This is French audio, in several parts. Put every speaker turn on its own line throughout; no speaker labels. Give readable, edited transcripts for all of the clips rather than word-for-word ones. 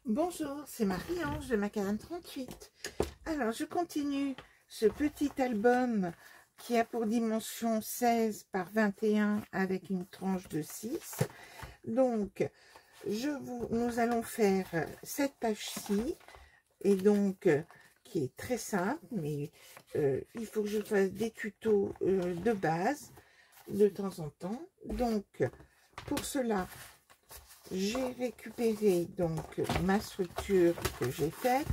Bonjour, c'est Marie-Ange de Macadam 38. Alors, je continue ce petit album qui a pour dimension 16 par 21 avec une tranche de 6. Donc, nous allons faire cette page-ci, et donc, qui est très simple, mais il faut que je fasse des tutos de base de temps en temps. Donc, pour cela, j'ai récupéré donc ma structure que j'ai faite.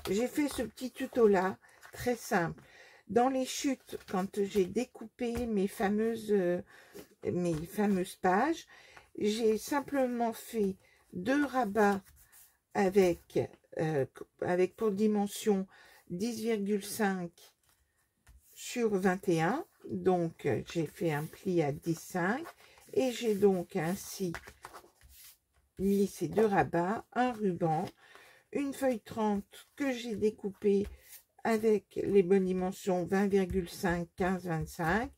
J'ai fait ce petit tuto là, très simple. Dans les chutes, quand j'ai découpé mes fameuses pages, j'ai simplement fait 2 rabats avec pour dimension 10,5 sur 21. Donc, j'ai fait un pli à 10,5 et j'ai donc ainsi mis ces 2 rabats, un ruban, une feuille 30 que j'ai découpée avec les bonnes dimensions 20,5, 15, 25.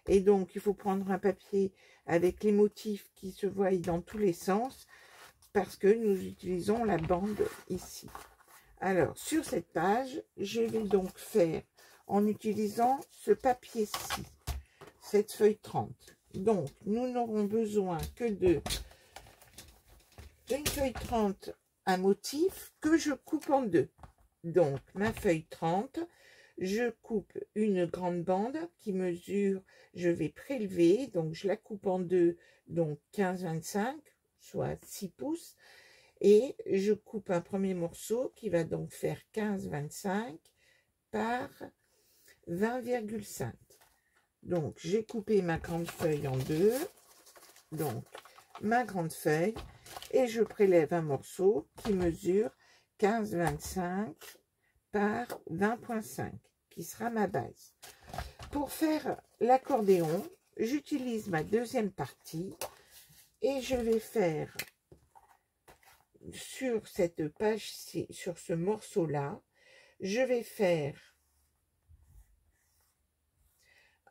Et donc, il faut prendre un papier avec les motifs qui se voient dans tous les sens parce que nous utilisons la bande ici. Alors, sur cette page, je vais donc faire en utilisant ce papier-ci, cette feuille 30. Donc, nous n'aurons besoin que de une feuille 30 un motif que je coupe en deux. Donc, ma feuille 30, je coupe une grande bande qui mesure, je vais prélever, donc je la coupe en deux, donc 15-25, soit 6 pouces, et je coupe un premier morceau qui va donc faire 15-25 par 20,5. Donc, j'ai coupé ma grande feuille en deux, donc ma grande feuille, et je prélève un morceau qui mesure 15,25 par 20,5 qui sera ma base. Pour faire l'accordéon, j'utilise ma deuxième partie et je vais faire sur cette page-ci, sur ce morceau-là, je vais faire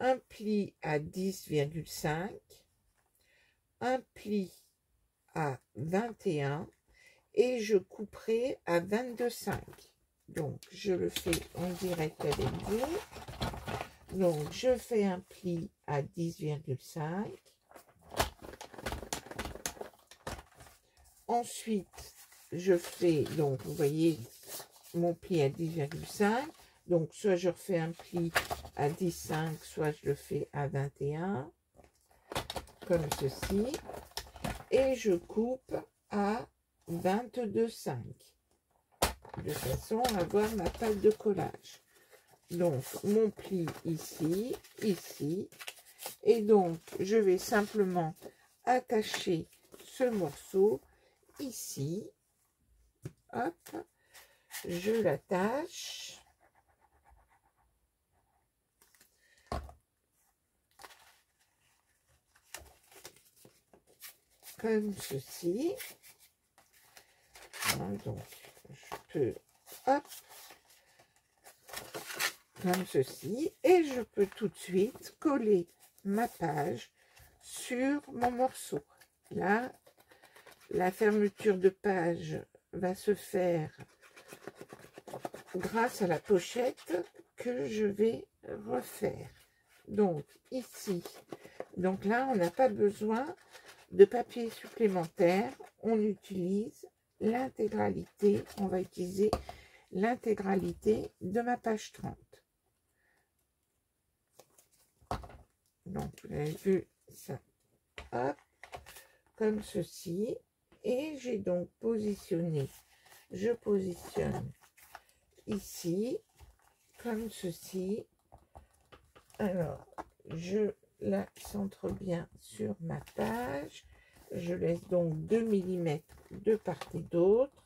un pli à 10,5, un pli à 21 et je couperai à 22,5. Donc je le fais en direct avec vous. Donc je fais un pli à 10,5. Ensuite je fais, donc vous voyez mon pli à 10,5. Donc soit je refais un pli à 10,5, soit je le fais à 21 comme ceci. Et je coupe à 22,5 de façon à avoir ma pâte de collage. Donc mon pli ici, ici, et donc je vais simplement attacher ce morceau ici. Hop, je l'attache. Comme ceci. Donc, je peux, hop, comme ceci. Et je peux tout de suite coller ma page sur mon morceau. Là, la fermeture de page va se faire grâce à la pochette que je vais refaire. Donc, ici. Donc là, on n'a pas besoin de papier supplémentaire, on utilise l'intégralité, on va utiliser l'intégralité de ma page 30. Donc, vous avez vu ça, hop, comme ceci, et j'ai donc positionné, je positionne ici, comme ceci. Alors, je la centre bien sur ma page. Je laisse donc 2 mm de part et d'autre.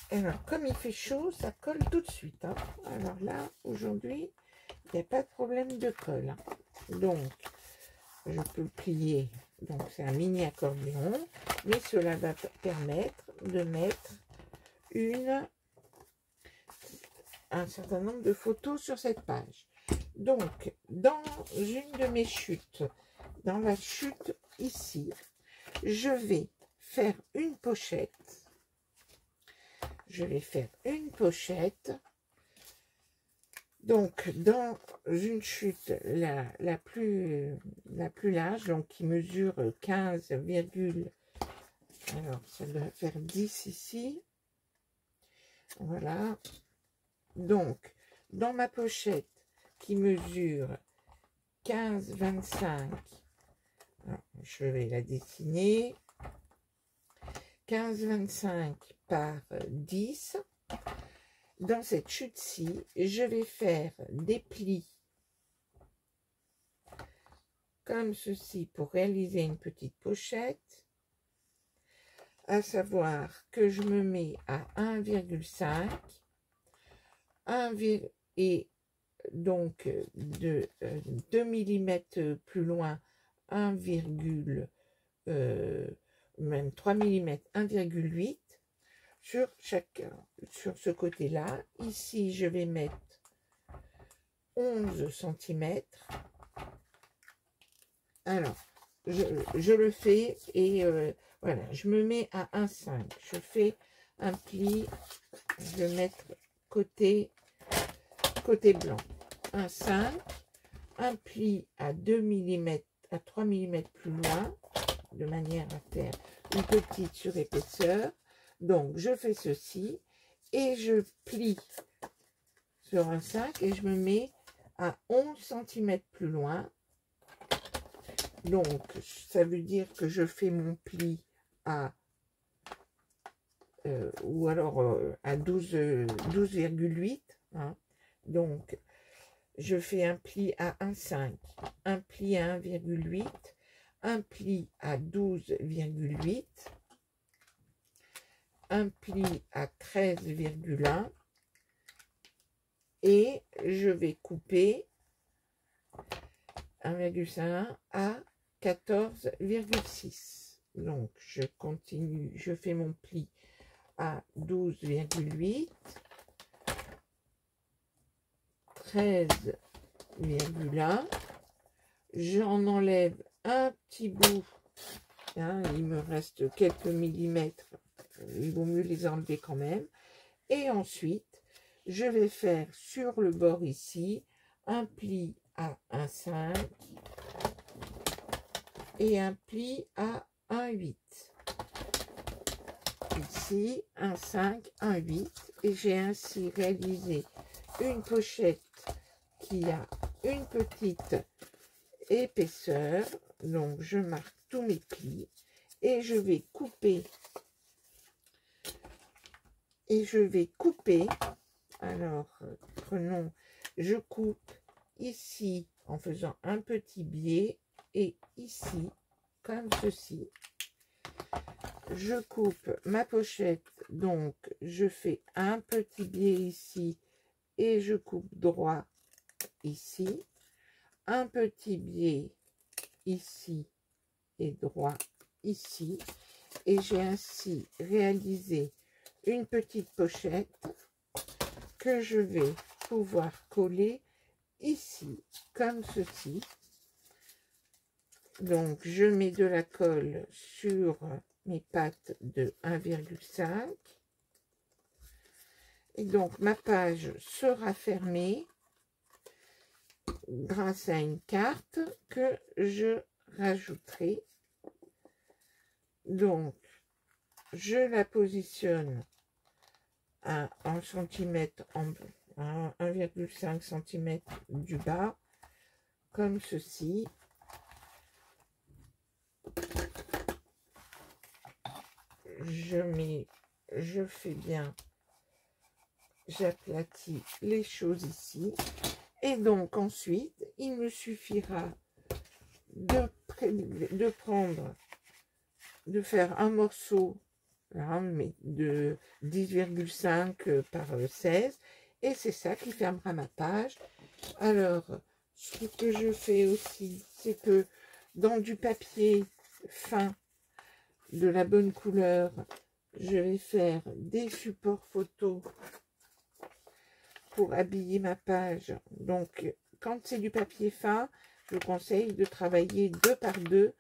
Alors, comme il fait chaud, ça colle tout de suite. Hein. Alors là, aujourd'hui, il n'y a pas de problème de colle. Hein. Donc, je peux plier. Donc, c'est un mini accordéon. Mais cela va permettre de mettre un certain nombre de photos sur cette page. Donc, dans une de mes chutes, dans la chute ici, je vais faire une pochette. Je vais faire une pochette. Donc, dans une chute la plus large, donc qui mesure 15, alors ça doit faire 10 ici. Voilà. Donc, dans ma pochette qui mesure 15, 25, alors, je vais la dessiner. 15, 25 par 10. Dans cette chute-ci, je vais faire des plis comme ceci pour réaliser une petite pochette. À savoir que je me mets à 1,5 et donc de 2 mm plus loin 1, même 3 mm 1,8 sur ce côté là. Ici je vais mettre 11 cm. Alors je le fais et voilà, je me mets à 1,5. Je fais un pli, je vais mettre côté blanc, 1,5, un pli à 2 mm, à 3 mm plus loin, de manière à faire une petite surépaisseur. Donc, je fais ceci et je plie sur 1,5 et je me mets à 11 cm plus loin. Donc, ça veut dire que je fais mon pli à ou alors à 12,8. Hein. Donc, je fais un pli à 1,5, un pli à 1,8, un pli à 12,8, un pli à 13,1 et je vais couper 1,5 à 14,6. Donc, je continue, je fais mon pli à 12,8, 13,1. J'en enlève un petit bout. Hein, il me reste quelques millimètres. Il vaut mieux les enlever quand même. Et ensuite, je vais faire sur le bord ici un pli à 1,5 et un pli à 1,8. Ici, 1,5, 1,8. Et j'ai ainsi réalisé une pochette qui a une petite épaisseur. Donc, je marque tous mes plis et je vais couper. Alors, prenons, je coupe ici en faisant un petit biais et ici, comme ceci. Je coupe ma pochette, donc je fais un petit biais ici et je coupe droit ici. Un petit biais ici et droit ici. Et j'ai ainsi réalisé une petite pochette que je vais pouvoir coller ici, comme ceci. Donc, je mets de la colle sur mes pattes de 1,5. Et donc, ma page sera fermée grâce à une carte que je rajouterai. Donc, je la positionne à 1 cm, à 1,5 cm du bas, comme ceci. Je fais bien, j'aplatis les choses ici. Et donc ensuite, il me suffira de faire un morceau là, mais de 10,5 par 16. Et c'est ça qui fermera ma page. Alors, ce que je fais aussi, c'est que dans du papier fin, de la bonne couleur, je vais faire des supports photos pour habiller ma page. Donc, quand c'est du papier fin, je vous conseille de travailler 2 par 2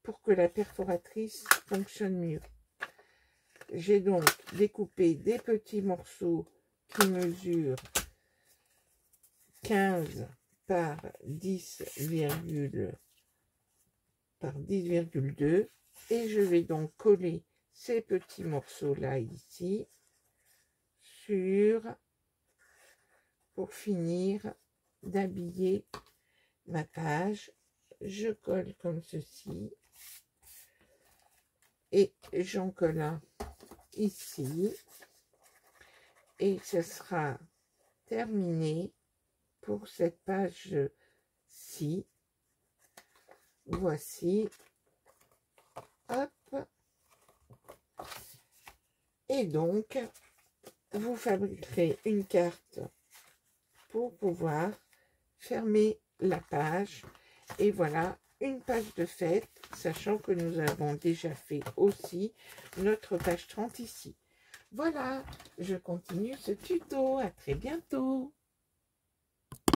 pour que la perforatrice fonctionne mieux. j'ai donc découpé des petits morceaux qui mesurent 15 par 10,2 et je vais donc coller ces petits morceaux là ici pour finir d'habiller ma page. Je colle comme ceci et j'en colle un ici et ce sera terminé pour cette page-ci. Voici, hop, et donc vous fabriquerez une carte pour pouvoir fermer la page. Et voilà une page de fête, sachant que nous avons déjà fait aussi notre page 30 ici. Voilà, je continue ce tuto. À très bientôt.